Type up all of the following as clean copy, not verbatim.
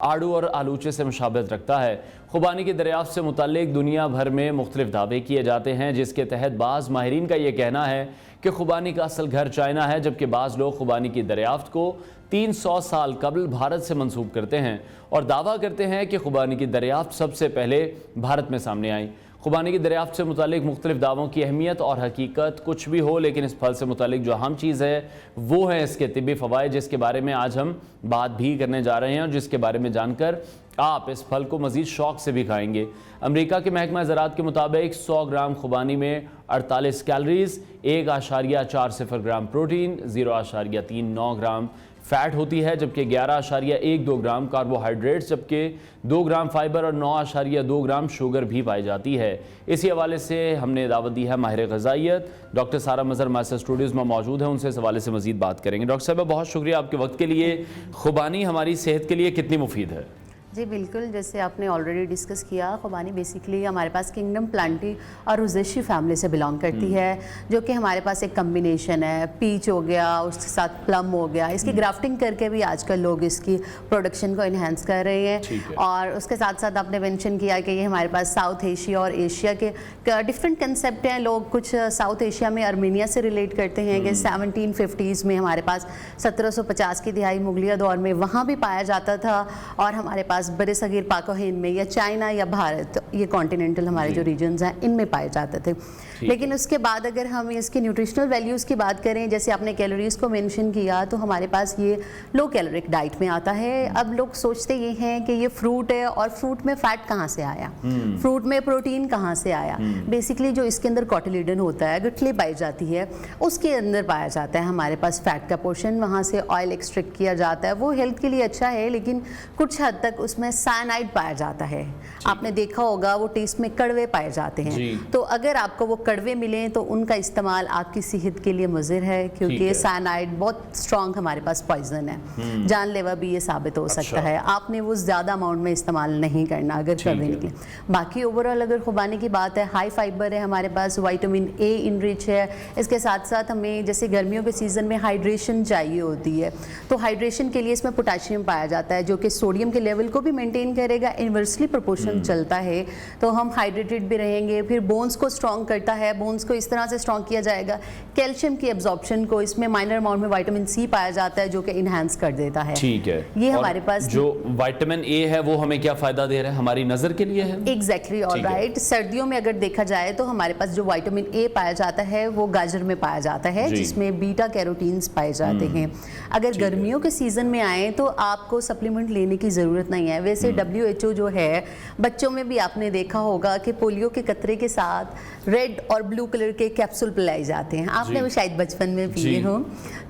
आड़ू और आलूचे से मुशाबहत रखता है। खुबानी की दरियाफ्त से मुताल्लिक दुनिया भर में मुख्तलिफ दावे किए जाते हैं, जिसके तहत बाज़ माहिरीन का ये कहना है कि खुबानी का असल घर चाइना है, जबकि बाज़ लोग खुबानी की दरियाफ्त को 300 साल कबल भारत से मंसूब करते हैं और दावा करते हैं कि खुबानी की दरियाफ्त सबसे पहले भारत में सामने आई। खुबानी की दरियाफ्त से मुतालिक मुख्तलिफ दावों की अहमियत और हकीकत कुछ भी हो, लेकिन इस फल से मुतालिक जो अहम चीज़ है वो है इसके तिब्बी फ़वाइद, जिसके बारे में आज हम बात भी करने जा रहे हैं और जिसके बारे में जानकर आप इस फल को मज़ीद शौक़ से भी खाएंगे। अमरीका के महकमा ज़राअत के मुताबिक 100 ग्राम खुबानी में 48 कैलोरीज़, 1.40 ग्राम प्रोटीन, 0.39 ग्राम फ़ैट होती है, जबकि 11.12 ग्राम कार्बोहाइड्रेट्स, जबकि 2 ग्राम फाइबर और 9.2 ग्राम शुगर भी पाई जाती है। इसी हवाले से हमने दावत दी है माहिर ग़िज़ाइयत डॉक्टर सारा मज़हर हमारे स्टूडियोज़ में मौजूद है, उनसे इस हवाले से मज़ीद बात करेंगे। डॉक्टर साहब बहुत शुक्रिया आपके वक्त के लिए। खुबानी हमारी सेहत के लिए कितनी मुफीद है? जी बिल्कुल, जैसे आपने ऑलरेडी डिस्कस किया, खुबानी बेसिकली हमारे पास किंगडम प्लांटी और रोज़ेशी फैमिली से बिलोंग करती है, जो कि हमारे पास एक कम्बिनेशन है। पीच हो गया, उसके साथ प्लम हो गया, इसकी ग्राफ्टिंग करके भी आजकल लोग इसकी प्रोडक्शन को इन्हेंस कर रहे हैं। और उसके साथ साथ आपने मेंशन किया कि ये हमारे पास साउथ एशिया और एशिया के डिफरेंट कंसेप्ट हैं। लोग कुछ साउथ एशिया में अर्मेनिया से रिलेट करते हैं कि 1750s में हमारे पास 1750 की दिहाई मुगलिया दौर में वहाँ भी पाया जाता था, और हमारे पास बड़े सगीर पाको हिंद में या चाइना या भारत, ये कॉन्टिनेंटल हमारे जो रीजन्स हैं इनमें पाए जाते थे। लेकिन उसके बाद अगर हम इसकी न्यूट्रिशनल वैल्यूज़ की बात करें, जैसे आपने कैलोरीज़ को मेंशन किया, तो हमारे पास ये लो कैलोरिक डाइट में आता है। अब लोग सोचते ये हैं कि ये फ्रूट है और फ्रूट में फ़ैट कहाँ से आया, फ्रूट में प्रोटीन कहाँ से आया। बेसिकली जो इसके अंदर कॉटिलिडन होता है, गठली पाई जाती है, उसके अंदर पाया जाता है हमारे पास फ़ैट का पोर्शन, वहाँ से ऑयल एक्सट्रैक्ट किया जाता है। वो हेल्थ के लिए अच्छा है, लेकिन कुछ हद तक उसमें साइनाइड पाया जाता है। आपने देखा होगा वो टेस्ट में कड़वे पाए जाते हैं, तो अगर आपको वो कड़वे मिलें तो उनका इस्तेमाल आपकी सेहत के लिए मुज़िर है, क्योंकि साइनाइड बहुत स्ट्रॉन्ग हमारे पास पॉइजन है, जानलेवा भी ये साबित हो सकता है। आपने वो ज़्यादा अमाउंट में इस्तेमाल नहीं करना अगर कड़वे निकले। बाकी ओवरऑल अगर खुबानी की बात है, हाई फाइबर है हमारे पास, विटामिन ए इनरिच है। इसके साथ साथ हमें जैसे गर्मियों के सीज़न में हाइड्रेशन चाहिए होती है, तो हाइड्रेशन के लिए इसमें पोटाशियम पाया जाता है, जो कि सोडियम के लेवल को भी मेंटेन करेगा। इन्वर्सली प्रोपोर्शन चलता है, तो हम हाइड्रेटेड भी रहेंगे। फिर बोन्स को स्ट्रॉन्ग करता है, बोन्स को इस तरह से स्ट्रॉन्ग किया जाएगा। कैल्शियम की एब्जॉर्प्शन को, इसमें माइनर अमाउंट में विटामिन सी पाया जाता है, जो कि इनहांस कर देता है। ठीक है, ये हमारे पास जो विटामिन ए है वो हमें क्या फायदा दे रहा है? हमारी नजर के लिए है। Exactly, alright. सर्दियों में अगर देखा जाए तो हमारे पास जो विटामिन ए पाया जाता है वो गाजर में पाया जाता है, जिसमें बीटा कैरोटीन्स पाए जाते हैं। अगर गर्मियों के सीजन में आए तो आपको सप्लीमेंट लेने की ज़रूरत नहीं है। वैसे WHO जो है, बच्चों में भी आपने देखा होगा कि पोलियो के कतरे के साथ रेड और ब्लू कलर के कैप्सूल पिलाए जाते हैं, आपने वो शायद बचपन में पिए हो।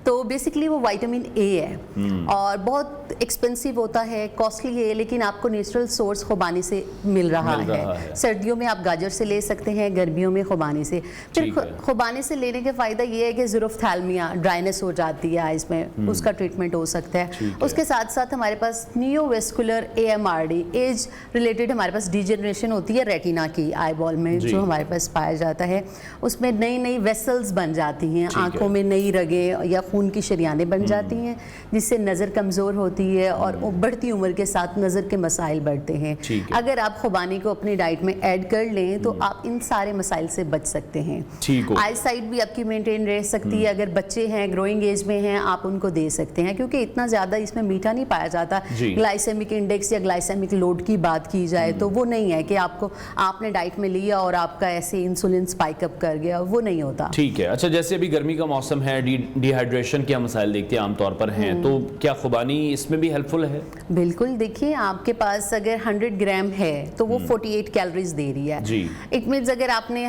तो बेसिकली वो विटामिन ए है और बहुत एक्सपेंसिव होता है, कॉस्टली है, लेकिन आपको नेचुरल सोर्स खुबानी से मिल रहा है। सर्दियों में आप गाजर से ले सकते हैं, गर्मियों में खुबानी से। फिर खुबानी से लेने के फ़ायदा ये है कि ज़ुरोफ्थैल्मिया, ड्राइनेस हो जाती है आइज़ में, उसका ट्रीटमेंट हो सकता है। उसके साथ साथ हमारे पास नियोवेस्कुलर AMRD, एज रिलेटेड हमारे पास डिजेनरेशन होती है रेटिना की आई बॉल में, जो हमारे पास पाया जाता है। उसमें नई नई वेसल्स बन जाती हैं, आंखों में नई रगें या खून की शरियानें बन जाती हैं, जिससे नज़र कमज़ोर होती है और बढ़ती उम्र के साथ नज़र के मसाइल बढ़ते हैं। अगर आप खुबानी को अपनी डाइट में ऐड कर लें तो आप इन सारे मसाइल से बच सकते हैं। आई साइट भी आपकी मेंटेन रह सकती है। अगर बच्चे हैं, ग्रोइंग एज में हैं, आप उनको दे सकते हैं, क्योंकि इतना ज़्यादा इसमें मीठा नहीं पाया जाता। ग्लाइसेमिक इंडेक्स या ग्लाइसेमिक लोड की बात की जाए तो वो नहीं है कि आपने डाइट में लिया और आपका ऐसे इंसुलिन स्पाइक अप कर गया, वो नहीं होता। ठीक है। अच्छा, जैसे अभी गर्मी का मौसम है, डिहाइड्रेशन के मसाइल देखते हैं आमतौर पर हैं, तो क्या खुबानी इसमें भी हेल्पफुल है? बिल्कुल, देखिए आपके पास अगर 100 ग्राम है तो वो 48 कैलोरीज दे रही है। इट मीन्स अगर आपने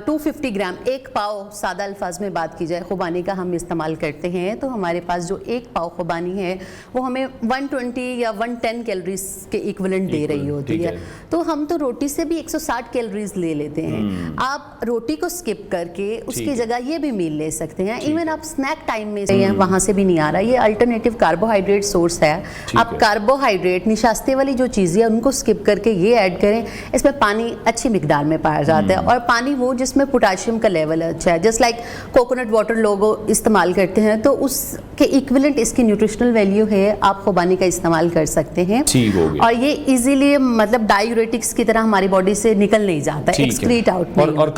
250 ग्राम, एक पाव, सादा अल्फाज में बात की जाए खुबानी का हम इस्तेमाल करते हैं, तो हमारे पास जो एक पाव खुबानी है वो हमें 120 या 110 कैलोरीज के इक्विवेलेंट दे रही होती है। तो हम तो रोटी से भी 160 कैलोरीज ले लेते हैं। आप रोटी को स्किप करके उसकी जगह ये भी मील ले सकते हैं। इवन आप स्नैक टाइम में वहाँ से भी नहीं आ रहा, ये अल्टरनेटिव कार्बोहाइड्रेट सोर्स है। आप कार्बोहाइड्रेट, निशास्ते वाली जो चीज़ें उनको स्किप करके ये ऐड करें। इसमें पानी अच्छी मिकदार में पाया जाता है, और पानी वो जिसमें पोटाशियम का लेवल अच्छा है। जस्ट लाइक कोकोनट वाटर लोग इस्तेमाल करते हैं, तो उसके इक्विवेलेंट इसकी न्यूट्रिशनल वैल्यू है। आप खुबानी का इस्तेमाल कर सकते हैं हैं, ठीक हो गया। और ये इजीली मतलब डायूरेटिक्स की तरह हमारी बॉडी से निकल नहीं जाता है, एक्सक्रीट आउट नहीं और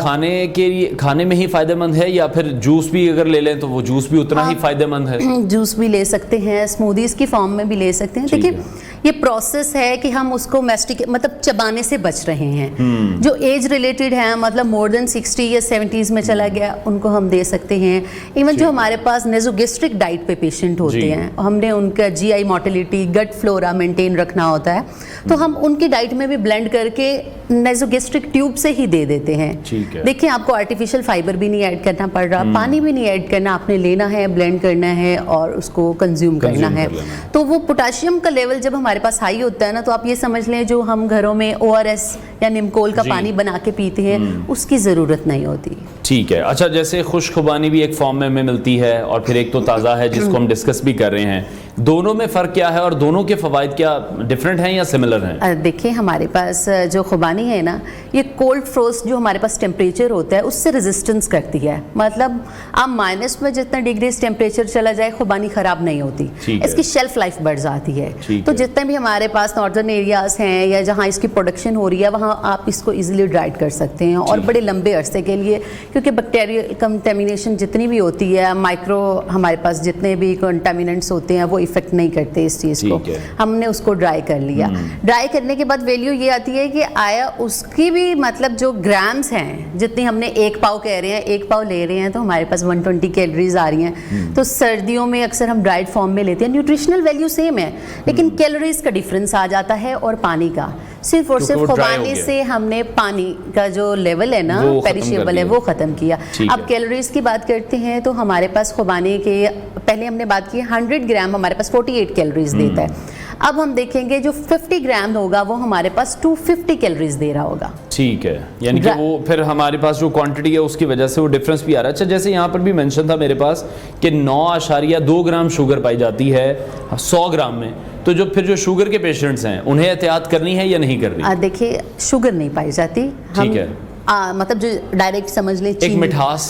खाने में ही फायदेमंद है, या फिर जूस भी अगर ले लें तो वो जूस भी उतना ही फायदेमंद है? जूस भी ले सकते हैं, स्मूदीज की फॉर्म में भी ले सकते हैं। देखिए ये प्रोसेस है कि हम उसको मतलब चबाने से बच रहे हैं। जो एज रिलेटेड है, मतलब मोर देन 60 या 70s में चला गया, उनको हम दे सकते हैं। इवन जो हमारे पास नेजोगेस्ट्रिक डाइट पे पेशेंट होते हैं, हमने उनका GI motility, gut flora maintain रखना होता है, तो हम उनकी डाइट में भी ब्लेंड करके नेजोगेस्ट्रिक ट्यूब से ही दे देते हैं। देखिए आपको आर्टिफिशियल फाइबर भी नहीं ऐड करना पड़ रहा, पानी भी नहीं ऐड करना, आपने लेना है, ब्लेंड करना है और उसको कंज्यूम करना है। तो वो पोटाशियम का लेवल जब हमारे पास हाई होता है ना, तो आप ये समझ लें जो हम घरों में ORS या निमकोल का पानी बना के पीते हैं, उसकी ज़रूरत नहीं होती। ठीक है। अच्छा, जैसे खुशखुबानी भी एक फॉर्म में मिलती है और फिर एक तो ताज़ा है जिसको हम डिस्कस भी कर रहे हैं, दोनों में फ़र्क क्या है और दोनों के फ़वाइद क्या डिफरेंट हैं या सिमिलर हैं? देखिए हमारे पास जो खुबानी है ना, ये कोल्ड फ्रोस्ट जो हमारे पास टेम्परेचर होता है उससे रेजिस्टेंस करती है। मतलब आप माइनस में जितना डिग्रीज टेम्परेचर चला जाए, खुबानी ख़राब नहीं होती, इसकी शेल्फ लाइफ बढ़ जाती है। तो जितने भी हमारे पास नॉर्दर्न एरियाज़ हैं या जहाँ इसकी प्रोडक्शन हो रही है, वहाँ आप इसको ईजिली ड्राइड कर सकते हैं और बड़े लंबे अरसे के लिए, क्योंकि बैक्टीरियल कंटेमिनेशन जितनी भी होती है, माइक्रो हमारे पास जितने भी कंटेमिनेंट्स होते हैं वो इफेक्ट नहीं करते इस चीज़ को। हमने उसको ड्राई कर लिया, ड्राई करने के बाद वैल्यू ये आती है कि आया उसकी भी मतलब जो ग्राम्स हैं, जितनी हमने 1 पाव कह रहे हैं, 1 पाव ले रहे हैं, तो हमारे पास 120 कैलोरीज आ रही हैं। तो सर्दियों में अक्सर हम ड्राइड फॉर्म में लेते हैं, न्यूट्रिशनल वैल्यू सेम है लेकिन कैलोरीज का डिफरेंस आ जाता है, और पानी का सिर्फ और सिर्फ खुबानी से हमने पानी का जो लेवल है ना, पेरिशेबल है, वो ख़त्म किया। अब कैलोरीज की बात करते हैं तो हमारे पास खुबानी के पहले हमने बात की 100 ग्राम हमारे पास 48 कैलोरीज देता है। अब हम देखेंगे जो 50 ग्राम होगा वो हमारे पास 250 कैलोरीज दे रहा होगा। ठीक है, यानी कि वो फिर हमारे पास जो क्वांटिटी है उसकी वजह से वो डिफरेंस भी आ रहा है। अच्छा, जैसे यहाँ पर भी मेंशन था मेरे पास कि 9.2 ग्राम शुगर पाई जाती है 100 ग्राम में, तो फिर जो शुगर के पेशेंट्स हैं उन्हें एहतियात करनी है या नहीं करनी? देखिए शुगर नहीं पाई जाती, ठीक है, मतलब जो डायरेक्ट समझ ले एक मिठास,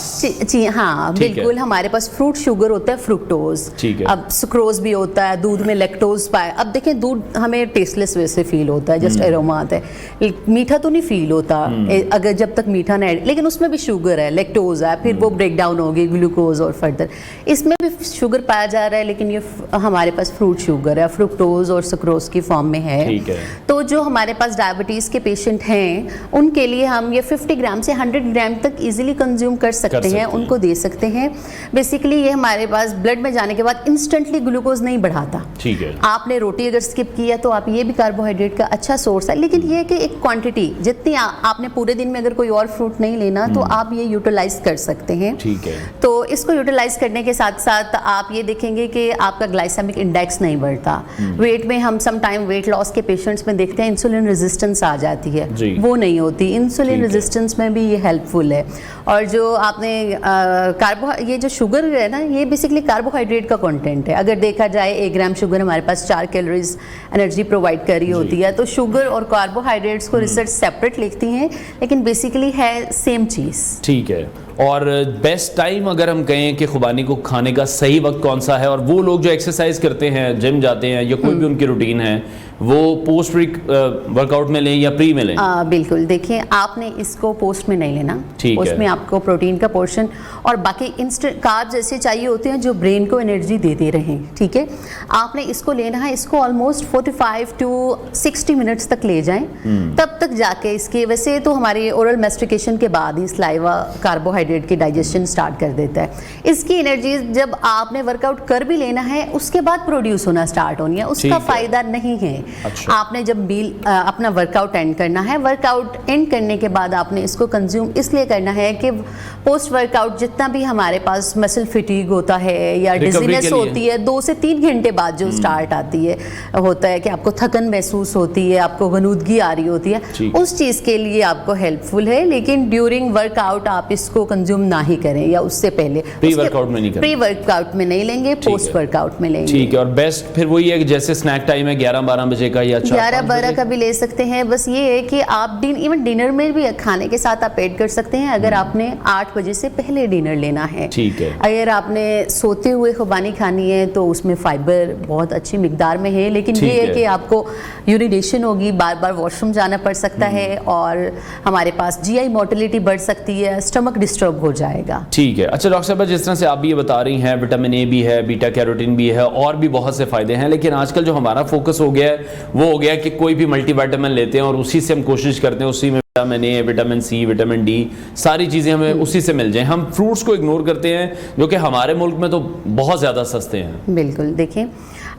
हाँ बिल्कुल। हमारे पास फ्रूट शुगर होता है, फ्रुक्टोज, अब सुक्रोज भी होता है, दूध में लैक्टोज पाए। अब देखें दूध हमें टेस्टलेस वैसे फील होता है, जस्ट एरोमा आता है, मीठा तो नहीं फील होता अगर जब तक मीठा ना ऐड, लेकिन उसमें भी शुगर है, लैक्टोज है, फिर वो ब्रेक डाउन होगी ग्लूकोज और फर्दर इसमें भी शुगर पाया जा रहा है, लेकिन ये हमारे पास फ्रूट शुगर है, फ्रुक्टोज और सुक्रोज की फॉर्म में है। तो जो हमारे पास डायबिटीज़ के पेशेंट हैं उनके लिए हम ये 50 ग्राम से 100 ग्राम तक इजीली कंज्यूम कर सकते हैं, उनको दे सकते हैं। बेसिकली ये हमारे पास ब्लड में जाने के बाद इंस्टेंटली ग्लूकोज नहीं बढ़ाता। ठीक है, आपने रोटी अगर स्किप किया तो आप ये भी कार्बोहाइड्रेट का अच्छा सोर्स है, लेकिन ये है कि एक क्वांटिटी जितनी आपने पूरे दिन में अगर कोई और फ्रूट नहीं लेना तो आप ये यूटिलाइज कर सकते हैं। ठीक है, तो इसको यूटिलाइज करने के साथ साथ आप ये देखेंगे कि आपका ग्लाइसेमिक इंडेक्स नहीं बढ़ता। वेट में हम सम टाइम वेट लॉस के पेशेंट्स में देखते हैं इंसुलिन रेजिस्टेंस आ जाती है, वो नहीं होती। इंसुलिन रेजिस्टेंस में भी ये हेल्पफुल है। और जो आपने ये जो शुगर है ना, ये बेसिकली कार्बोहाइड्रेट का कंटेंट है। अगर देखा जाए 1 ग्राम शुगर हमारे पास 4 कैलोरीज एनर्जी प्रोवाइड कर रही होती है, तो शुगर और कार्बोहाइड्रेट्स को रिसर्च सेपरेट लिखती हैं, लेकिन बेसिकली है सेम चीज़। ठीक है। और बेस्ट टाइम अगर हम कहें कि खुबानी को खाने का सही वक्त कौन सा है, और वो लोग जो एक्सरसाइज करते हैं, जिम जाते हैं या कोई भी उनकी रूटीन है, वो पोस्ट वर्कआउट में लें या प्री में लें? बिल्कुल, देखिए आपने इसको पोस्ट में नहीं लेना, उसमें आपको प्रोटीन का पोर्शन और बाकी इंस्टेंट कार्ब्स ऐसे चाहिए होते हैं जो ब्रेन को एनर्जी देते रहें। ठीक है, आपने इसको लेना है, इसको ऑलमोस्ट 45 टू 60 मिनट्स तक ले जाएं, तब तक जाके इसके, वैसे तो हमारे ओरल मैस्टिकेशन के बाद ही सलाइवा कार्बोहाइड्रेट की डाइजेशन स्टार्ट कर देता है। इसकी एनर्जी जब आपने वर्कआउट कर भी लेना है उसके बाद प्रोड्यूस होना स्टार्ट होनी है, उसका फायदा नहीं है। अच्छा। आपने जब अपना वर्कआउट एंड करना है, वर्कआउट एंड करने के बाद आपने इसको कंज्यूम इसलिए करना है कि पोस्ट वर्कआउट जितना भी हमारे पास मसल फिटीग होता है या डिजीनेस होती है 2 से 3 घंटे बाद जो स्टार्ट आती है, होता है कि आपको थकन महसूस होती है, आपको गनूदगी आ रही होती है, उस चीज़ के लिए आपको हेल्पफुल है। लेकिन ड्यूरिंग वर्कआउट आप इसको कंज्यूम ना ही करें, या उससे पहले प्री वर्कआउट में नहीं करें, प्री वर्कआउट में नहीं लेंगे, पोस्ट वर्कआउट में लेंगे। ठीक है। और बेस्ट फिर वही है कि जैसे स्नैक टाइम है 11-12 बजे का या 11-12 का भी ले सकते हैं। बस ये है कि आप इवन डिनर में भी खाने के साथ आप ऐड कर सकते हैं, अगर आपने 8 बजे से पहले डिनर लेना है। ठीक है। अगर आपने सोते हुए खुबानी खानी है तो उसमें फाइबर बहुत अच्छी मिकदार में है, लेकिन ये है कि आपको यूरिनेशन होगी, बार बार वॉशरूम जाना पड़ सकता है, और हमारे पास जीआई मोटिलिटी बढ़ सकती है, स्टमक डिस्टर्ब हो जाएगा। ठीक है। अच्छा डॉक्टर साहब, जिस तरह से आप भी ये बता रही हैं, विटामिन ए भी है, बीटा कैरोटीन भी है, और भी बहुत से फायदे हैं, लेकिन आजकल जो हमारा फोकस हो गया है वो हो गया कि कोई भी मल्टीविटामिन लेते हैं और उसी से हम कोशिश करते हैं उसी में vitamin A, vitamin C, vitamin D, सारी चीज़ें हमें उसी से मिल जाएं। हम फ्रूट्स को इग्नोर करते हैं जो कि हमारे मुल्क में तो बहुत ज़्यादा सस्ते हैं। बिल्कुल, देखिए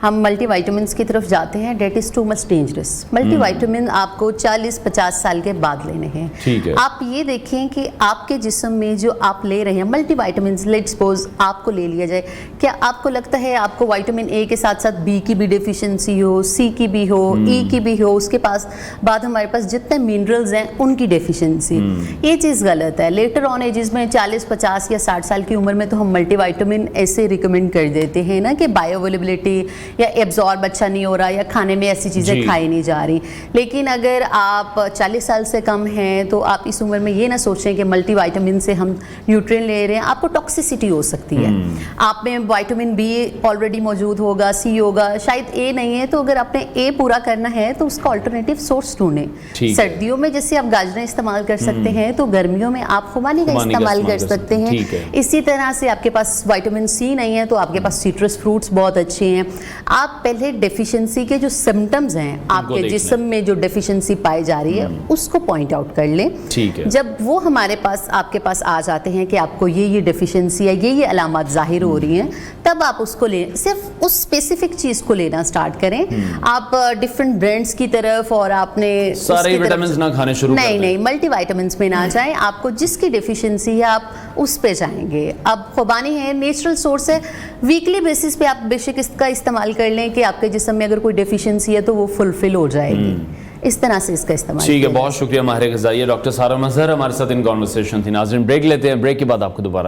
हम मल्टीविटामिन्स की तरफ जाते हैं, that is too much dangerous. Multivitamin आपको 40-50 साल के बाद लेने हैं। ठीक है। आप ये देखें कि आपके जिस्म में जो आप ले रहे हैं मल्टीविटामिन्स, लेट्स सपोज आपको ले लिया जाए, क्या आपको लगता है आपको विटामिन ए के साथ साथ बी की भी डेफिशिएंसी हो, सी की भी हो, ई की भी हो, उसके बाद हमारे पास जितने मिनरल्स हैं उनकी डेफिशिएंसी? ये चीज़ गलत है। लेटर ऑन एजेस में 40-50 या 60 साल की उम्र में तो हम मल्टीविटामिन ऐसे रिकमेंड कर देते हैं ना कि बायोअवेलेबिलिटी या एब्जॉर्ब अच्छा नहीं हो रहा, या खाने में ऐसी चीज़ें खाई नहीं जा रही। लेकिन अगर आप 40 साल से कम हैं तो आप इस उम्र में ये ना सोचें कि मल्टीविटामिन से हम न्यूट्रिएंट ले रहे हैं, आपको टॉक्सिसिटी हो सकती है। आप में विटामिन बी ऑलरेडी मौजूद होगा, सी होगा, शायद ए नहीं है, तो अगर आपने ए पूरा करना है तो उसका ऑल्टरनेटिव सोर्स ढूंढें। सर्दियों में जैसे आप गाजरें इस्तेमाल कर सकते हैं तो गर्मियों में आप खुबानी का इस्तेमाल कर सकते हैं। इसी तरह से आपके पास विटामिन सी नहीं है तो आपके पास सिट्रस फ्रूट्स बहुत अच्छे हैं। आप पहले डेफिशिएंसी के जो सिम्टम्स हैं, आपके जिस्म में जो डेफिशिएंसी पाई जा रही है उसको पॉइंट आउट कर लें। ठीक है। जब वो हमारे पास आपके पास आ जाते हैं कि आपको ये डेफिशिएंसी है, ये अलामत जाहिर हो रही हैं, तब आप उसको लें, सिर्फ उस स्पेसिफिक चीज़ को लेना स्टार्ट करें। आप डिफरेंट ब्रांड्स की तरफ और आपने सारे विटामिन्स ना खाने शुरू नहीं मल्टीविटामिन्स में ना जाएं, आपको जिसकी डेफिशिएंसी है आप उस पे जाएंगे। अब खुबानी है, नेचुरल सोर्स है, वीकली बेसिस पे आप बेशक इसका इस्तेमाल कर लें कि आपके जिस्म में अगर कोई डेफिशिएंसी है तो वो फुलफिल हो जाएगी। इस तरह से इसका इस्तेमाल। ठीक है, बहुत शुक्रिया माहिर ग़िज़ाई डॉक्टर सारा मज़हर हमारे साथ इन कॉन्वर्सेशन थी। नाज़रीन ब्रेक लेते हैं, ब्रेक के बाद आपको दोबारा